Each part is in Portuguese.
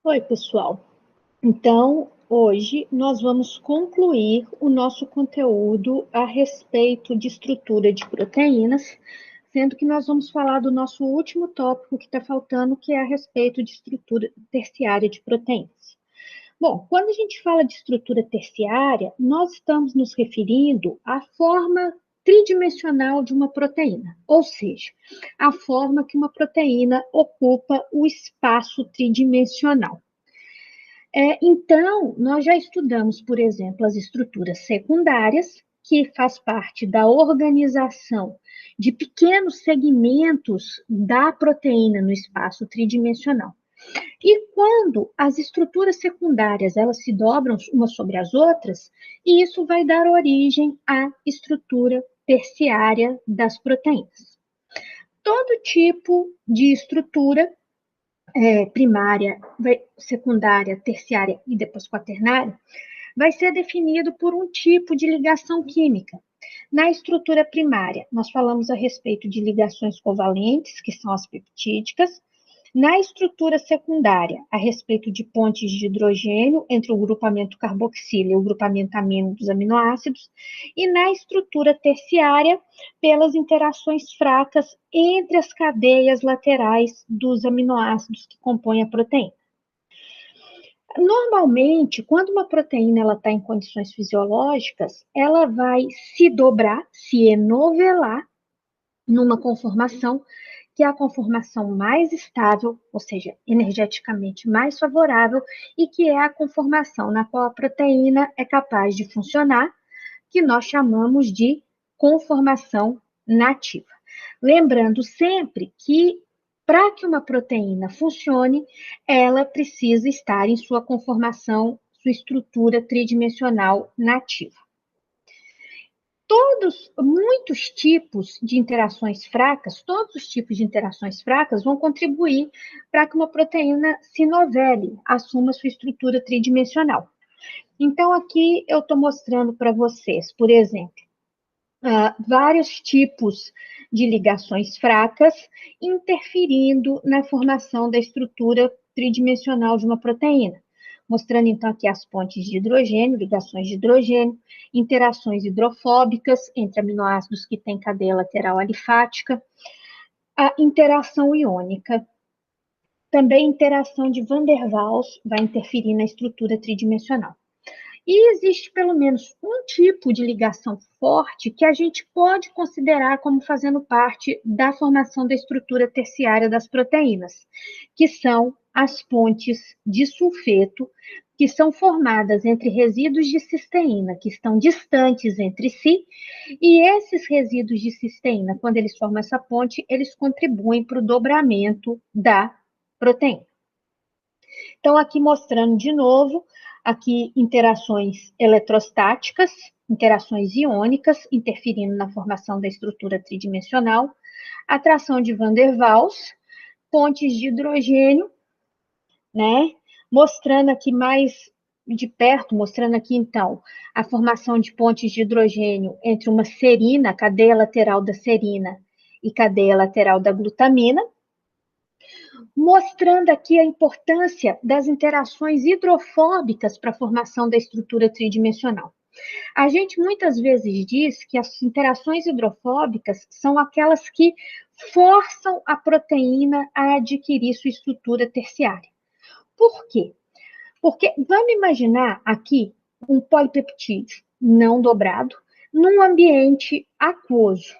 Oi, pessoal. Então, hoje nós vamos concluir o nosso conteúdo a respeito de estrutura de proteínas, sendo que nós vamos falar do nosso último tópico que está faltando, que é a respeito de estrutura terciária de proteínas. Bom, quando a gente fala de estrutura terciária, nós estamos nos referindo à forma tridimensional de uma proteína, ou seja, a forma que uma proteína ocupa o espaço tridimensional. Então, nós já estudamos, por exemplo, as estruturas secundárias, que faz parte da organização de pequenos segmentos da proteína no espaço tridimensional. E quando as estruturas secundárias elas se dobram umas sobre as outras, isso vai dar origem à estrutura terciária das proteínas. Todo tipo de estrutura primária, secundária, terciária e depois quaternária, vai ser definido por um tipo de ligação química. Na estrutura primária, nós falamos a respeito de ligações covalentes, que são as peptídicas. Na estrutura secundária, a respeito de pontes de hidrogênio entre o grupamento carboxila e o grupamento amino dos aminoácidos. E na estrutura terciária, pelas interações fracas entre as cadeias laterais dos aminoácidos que compõem a proteína. Normalmente, quando uma proteína está em condições fisiológicas, ela vai se dobrar, se enovelar numa conformação que é a conformação mais estável, ou seja, energeticamente mais favorável, e que é a conformação na qual a proteína é capaz de funcionar, que nós chamamos de conformação nativa. Lembrando sempre que para que uma proteína funcione, ela precisa estar em sua conformação, sua estrutura tridimensional nativa. Muitos tipos de interações fracas, todos os tipos de interações fracas vão contribuir para que uma proteína se novele, assuma sua estrutura tridimensional. Então, aqui eu estou mostrando para vocês, por exemplo, vários tipos de ligações fracas interferindo na formação da estrutura tridimensional de uma proteína. Mostrando então aqui as pontes de hidrogênio, ligações de hidrogênio, interações hidrofóbicas entre aminoácidos que têm cadeia lateral alifática, a interação iônica. Também interação de Van der Waals vai interferir na estrutura tridimensional. E existe pelo menos um tipo de ligação forte que a gente pode considerar como fazendo parte da formação da estrutura terciária das proteínas, que são as pontes de sulfeto, que são formadas entre resíduos de cisteína que estão distantes entre si, e esses resíduos de cisteína, quando eles formam essa ponte, eles contribuem para o dobramento da proteína. Então, aqui mostrando de novo, aqui interações eletrostáticas, interações iônicas, interferindo na formação da estrutura tridimensional, atração de Van der Waals, pontes de hidrogênio, né? Mostrando aqui mais de perto, mostrando aqui então a formação de pontes de hidrogênio entre uma serina, cadeia lateral da serina e cadeia lateral da glutamina, mostrando aqui a importância das interações hidrofóbicas para a formação da estrutura tridimensional. A gente muitas vezes diz que as interações hidrofóbicas são aquelas que forçam a proteína a adquirir sua estrutura terciária. Por quê? Porque vamos imaginar aqui um polipeptídeo não dobrado num ambiente aquoso.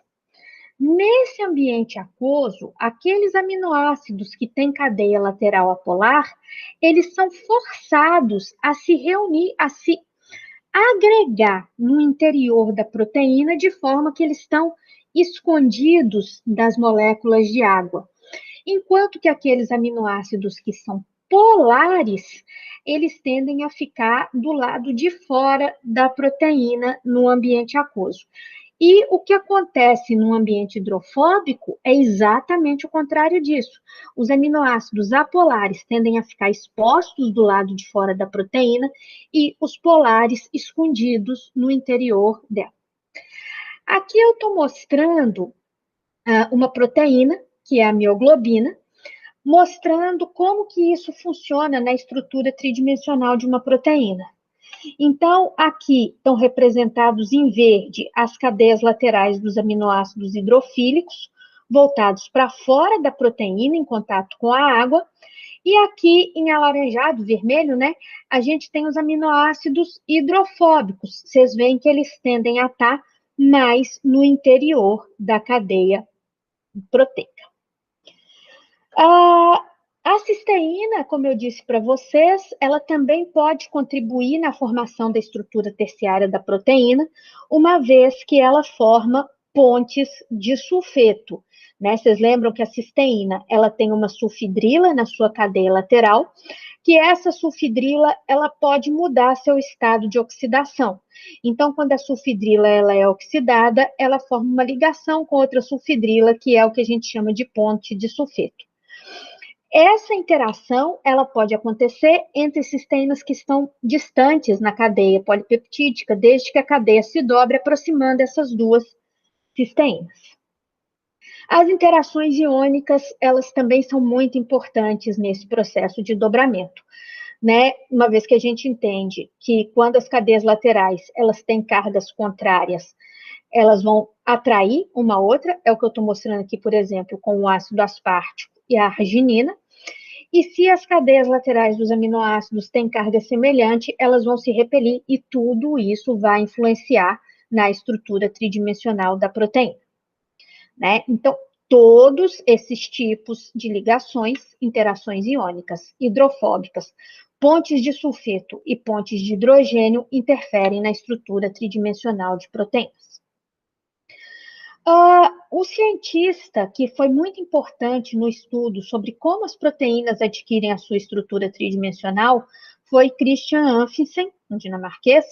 Nesse ambiente aquoso, aqueles aminoácidos que têm cadeia lateral apolar, eles são forçados a se reunir, a se agregar no interior da proteína, de forma que eles estão escondidos das moléculas de água. Enquanto que aqueles aminoácidos que são polares, eles tendem a ficar do lado de fora da proteína no ambiente aquoso. E o que acontece no ambiente hidrofóbico é exatamente o contrário disso. Os aminoácidos apolares tendem a ficar expostos do lado de fora da proteína e os polares escondidos no interior dela. Aqui eu estou mostrando uma proteína, que é a mioglobina, mostrando como que isso funciona na estrutura tridimensional de uma proteína. Então, aqui estão representados em verde as cadeias laterais dos aminoácidos hidrofílicos, voltados para fora da proteína, em contato com a água, e aqui em alaranjado, vermelho, né, a gente tem os aminoácidos hidrofóbicos. Vocês veem que eles tendem a estar mais no interior da cadeia proteica. A cisteína, como eu disse para vocês, ela também pode contribuir na formação da estrutura terciária da proteína, uma vez que ela forma pontes de sulfeto, né? Vocês lembram que a cisteína, ela tem uma sulfidrila na sua cadeia lateral, que essa sulfidrila, ela pode mudar seu estado de oxidação. Então, quando a sulfidrila ela é oxidada, ela forma uma ligação com outra sulfidrila, que é o que a gente chama de ponte de sulfeto. Essa interação, ela pode acontecer entre cisteínas que estão distantes na cadeia polipeptídica, desde que a cadeia se dobre, aproximando essas duas cisteínas. As interações iônicas, elas também são muito importantes nesse processo de dobramento, né? Uma vez que a gente entende que quando as cadeias laterais, elas têm cargas contrárias, elas vão atrair uma outra, é o que eu estou mostrando aqui, por exemplo, com o ácido aspartico e a arginina. E se as cadeias laterais dos aminoácidos têm carga semelhante, elas vão se repelir e tudo isso vai influenciar na estrutura tridimensional da proteína, né? Então, todos esses tipos de ligações, interações iônicas, hidrofóbicas, pontes de sulfeto e pontes de hidrogênio interferem na estrutura tridimensional de proteínas. O cientista que foi muito importante no estudo sobre como as proteínas adquirem a sua estrutura tridimensional foi Christian Amundsen, um dinamarquês,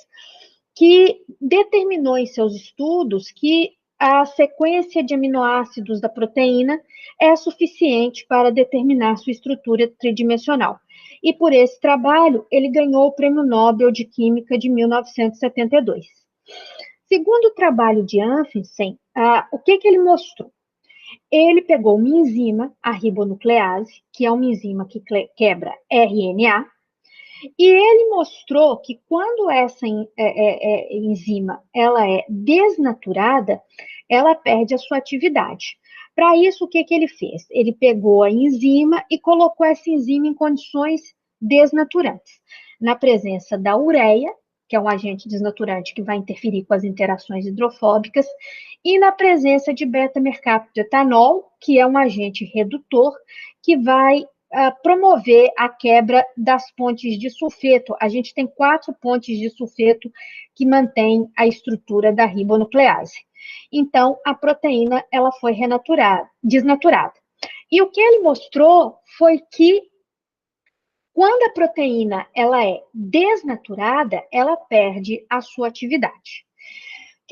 que determinou em seus estudos que a sequência de aminoácidos da proteína é suficiente para determinar sua estrutura tridimensional. E por esse trabalho, ele ganhou o Prêmio Nobel de Química de 1972. Segundo o trabalho de Amundsen, o que ele mostrou? Ele pegou uma enzima, a ribonuclease, que é uma enzima que quebra RNA, e ele mostrou que quando essa enzima ela é desnaturada, ela perde a sua atividade. Para isso, o que ele fez? Ele pegou a enzima e colocou essa enzima em condições desnaturantes. Na presença da ureia, que é um agente desnaturante que vai interferir com as interações hidrofóbicas, e na presença de beta-mercapto de etanol, que é um agente redutor, que vai promover a quebra das pontes de sulfeto. A gente tem 4 pontes de sulfeto que mantêm a estrutura da ribonuclease. Então, a proteína ela foi desnaturada. E o que ele mostrou foi que quando a proteína ela é desnaturada, ela perde a sua atividade.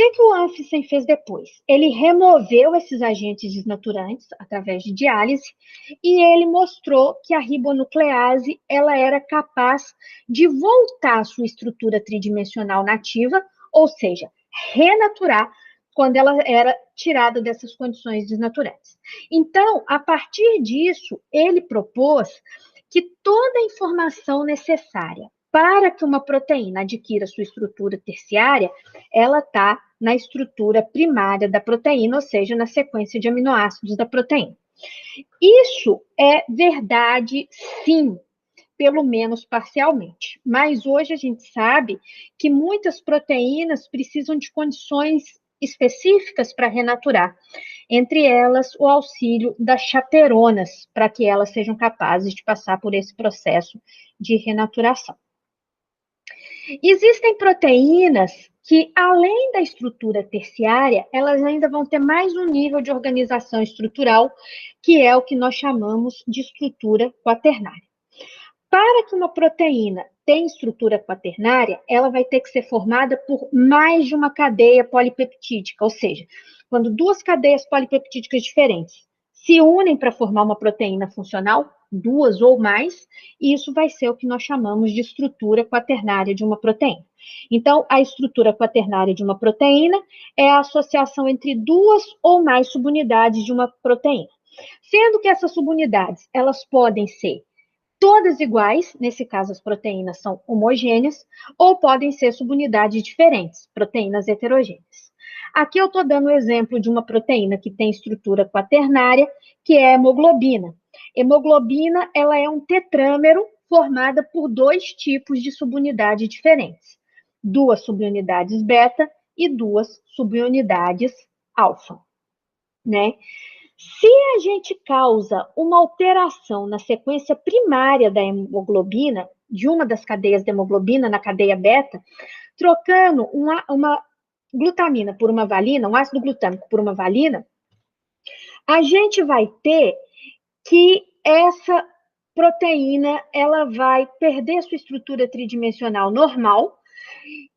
O que o Amundsen fez depois? Ele removeu esses agentes desnaturantes através de diálise e ele mostrou que a ribonuclease ela era capaz de voltar à sua estrutura tridimensional nativa, ou seja, renaturar quando ela era tirada dessas condições desnaturantes. Então, a partir disso, ele propôs que toda a informação necessária para que uma proteína adquira sua estrutura terciária, ela está na estrutura primária da proteína, ou seja, na sequência de aminoácidos da proteína. Isso é verdade, sim, pelo menos parcialmente. Mas hoje a gente sabe que muitas proteínas precisam de condições específicas para renaturar, entre elas o auxílio das chaperonas, para que elas sejam capazes de passar por esse processo de renaturação. Existem proteínas que, além da estrutura terciária, elas ainda vão ter mais um nível de organização estrutural, que é o que nós chamamos de estrutura quaternária. Para que uma proteína tenha estrutura quaternária, ela vai ter que ser formada por mais de uma cadeia polipeptídica, ou seja, quando duas cadeias polipeptídicas diferentes se unem para formar uma proteína funcional, 2 ou mais, e isso vai ser o que nós chamamos de estrutura quaternária de uma proteína. Então, a estrutura quaternária de uma proteína é a associação entre 2 ou mais subunidades de uma proteína. Sendo que essas subunidades, elas podem ser todas iguais, nesse caso as proteínas são homogêneas, ou podem ser subunidades diferentes, proteínas heterogêneas. Aqui eu estou dando o exemplo de uma proteína que tem estrutura quaternária, que é a hemoglobina. Hemoglobina, ela é um tetrâmero formada por dois tipos de subunidades diferentes. Duas subunidades beta e duas subunidades alfa, né? Se a gente causa uma alteração na sequência primária da hemoglobina, de uma das cadeias da hemoglobina na cadeia beta, trocando uma glutamina por uma valina, um ácido glutâmico por uma valina, a gente vai ter que essa proteína ela vai perder sua estrutura tridimensional normal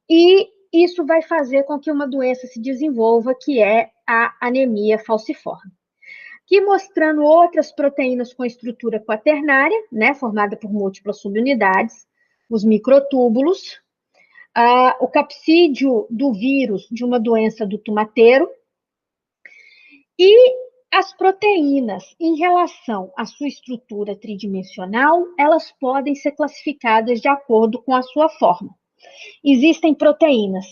e isso vai fazer com que uma doença se desenvolva, que é a anemia falciforme. Aqui mostrando outras proteínas com estrutura quaternária, né, formada por múltiplas subunidades, os microtúbulos, o capsídeo do vírus de uma doença do tomateiro e as proteínas, em relação à sua estrutura tridimensional, elas podem ser classificadas de acordo com a sua forma. Existem proteínas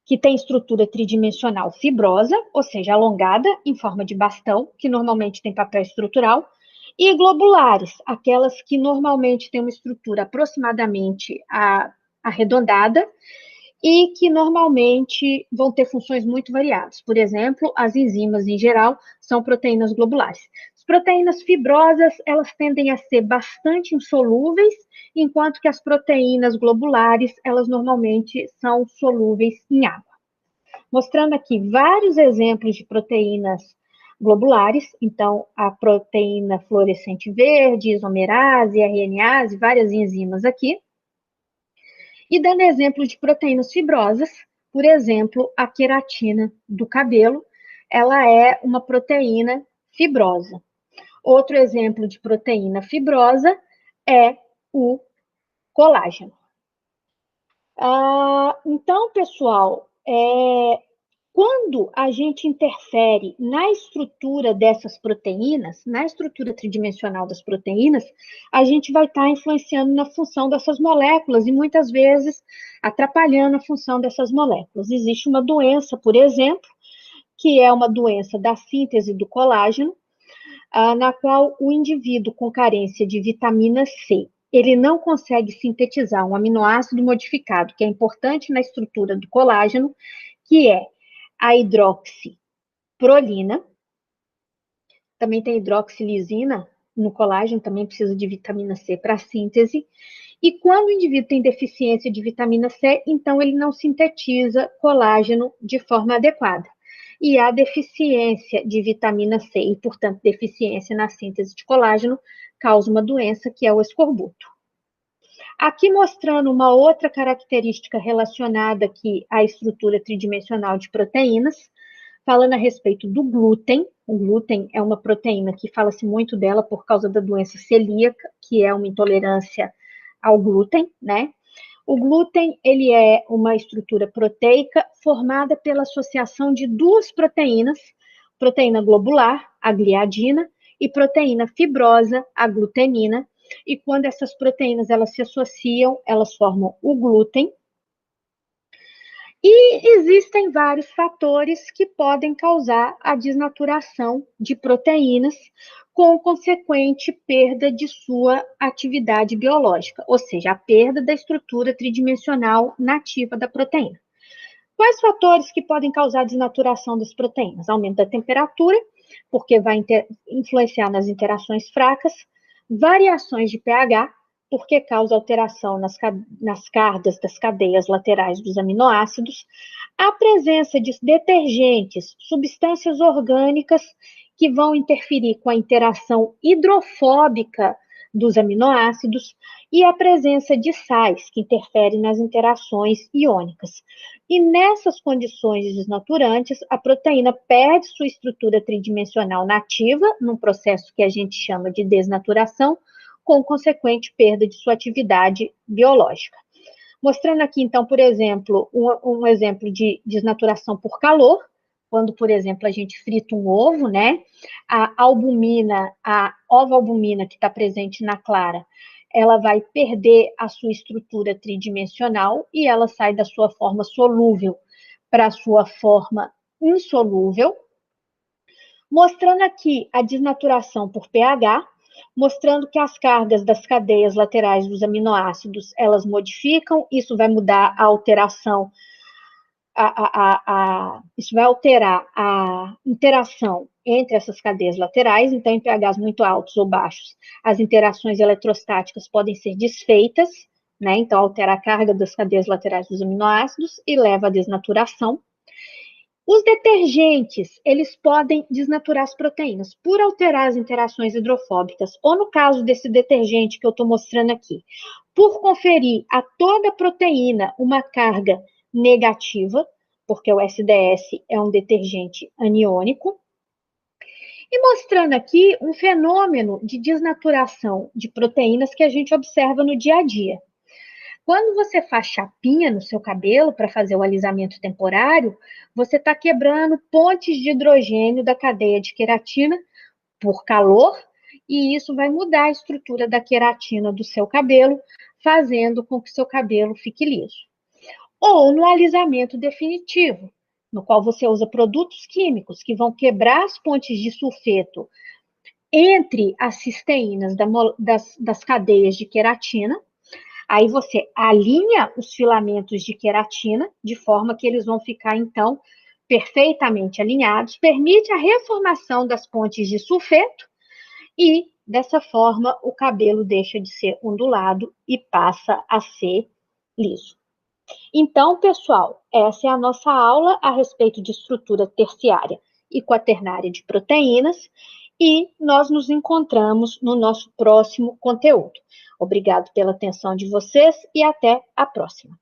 que têm estrutura tridimensional fibrosa, ou seja, alongada, em forma de bastão, que normalmente tem papel estrutural, e globulares, aquelas que normalmente têm uma estrutura aproximadamente arredondada e que normalmente vão ter funções muito variadas. Por exemplo, as enzimas, em geral, são proteínas globulares. As proteínas fibrosas, elas tendem a ser bastante insolúveis, enquanto que as proteínas globulares, elas normalmente são solúveis em água. Mostrando aqui vários exemplos de proteínas globulares, então a proteína fluorescente verde, isomerase, RNase, várias enzimas aqui. E dando exemplo de proteínas fibrosas, por exemplo, a queratina do cabelo, ela é uma proteína fibrosa. Outro exemplo de proteína fibrosa é o colágeno. Então, pessoal, quando a gente interfere na estrutura dessas proteínas, na estrutura tridimensional das proteínas, a gente vai estar influenciando na função dessas moléculas e muitas vezes atrapalhando a função dessas moléculas. Existe uma doença, por exemplo, que é uma doença da síntese do colágeno, na qual o indivíduo com carência de vitamina C, ele não consegue sintetizar um aminoácido modificado, que é importante na estrutura do colágeno, que é a hidroxiprolina, também tem hidroxilisina no colágeno, também precisa de vitamina C para síntese. E quando o indivíduo tem deficiência de vitamina C, então ele não sintetiza colágeno de forma adequada. E a deficiência de vitamina C e, portanto, deficiência na síntese de colágeno causa uma doença que é o escorbuto. Aqui mostrando uma outra característica relacionada aqui à estrutura tridimensional de proteínas, falando a respeito do glúten. O glúten é uma proteína que fala-se muito dela por causa da doença celíaca, que é uma intolerância ao glúten, né? O glúten, ele é uma estrutura proteica formada pela associação de duas proteínas, proteína globular, a gliadina, e proteína fibrosa, a glutenina. E quando essas proteínas elas se associam, elas formam o glúten. E existem vários fatores que podem causar a desnaturação de proteínas com consequente perda de sua atividade biológica, ou seja, a perda da estrutura tridimensional nativa da proteína. Quais fatores que podem causar a desnaturação das proteínas? Aumento da temperatura, porque vai influenciar nas interações fracas, variações de pH, porque causa alteração nas cargas das cadeias laterais dos aminoácidos, a presença de detergentes, substâncias orgânicas que vão interferir com a interação hidrofóbica dos aminoácidos e a presença de sais que interferem nas interações iônicas. E nessas condições desnaturantes, a proteína perde sua estrutura tridimensional nativa, num processo que a gente chama de desnaturação, com consequente perda de sua atividade biológica. Mostrando aqui, então, por exemplo, um exemplo de desnaturação por calor, quando, por exemplo, a gente frita um ovo, né? A albumina, a ovoalbumina que está presente na clara, ela vai perder a sua estrutura tridimensional e ela sai da sua forma solúvel para a sua forma insolúvel, mostrando aqui a desnaturação por pH, mostrando que as cargas das cadeias laterais dos aminoácidos, elas modificam, isso vai mudar a alteração, isso vai alterar a interação entre essas cadeias laterais, então em pHs muito altos ou baixos, as interações eletrostáticas podem ser desfeitas, né? Então altera a carga das cadeias laterais dos aminoácidos e leva à desnaturação. Os detergentes, eles podem desnaturar as proteínas por alterar as interações hidrofóbicas, ou no caso desse detergente que eu estou mostrando aqui, por conferir a toda a proteína uma carga negativa, porque o SDS é um detergente aniônico, e mostrando aqui um fenômeno de desnaturação de proteínas que a gente observa no dia a dia. Quando você faz chapinha no seu cabelo para fazer o alisamento temporário, você está quebrando pontes de hidrogênio da cadeia de queratina por calor, e isso vai mudar a estrutura da queratina do seu cabelo, fazendo com que seu cabelo fique liso. Ou no alisamento definitivo, no qual você usa produtos químicos que vão quebrar as pontes de sulfeto entre as cisteínas das cadeias de queratina. Aí você alinha os filamentos de queratina, de forma que eles vão ficar, então, perfeitamente alinhados, permite a reformação das pontes de sulfeto e, dessa forma, o cabelo deixa de ser ondulado e passa a ser liso. Então, pessoal, essa é a nossa aula a respeito de estrutura terciária e quaternária de proteínas, e nós nos encontramos no nosso próximo conteúdo. Obrigado pela atenção de vocês e até a próxima.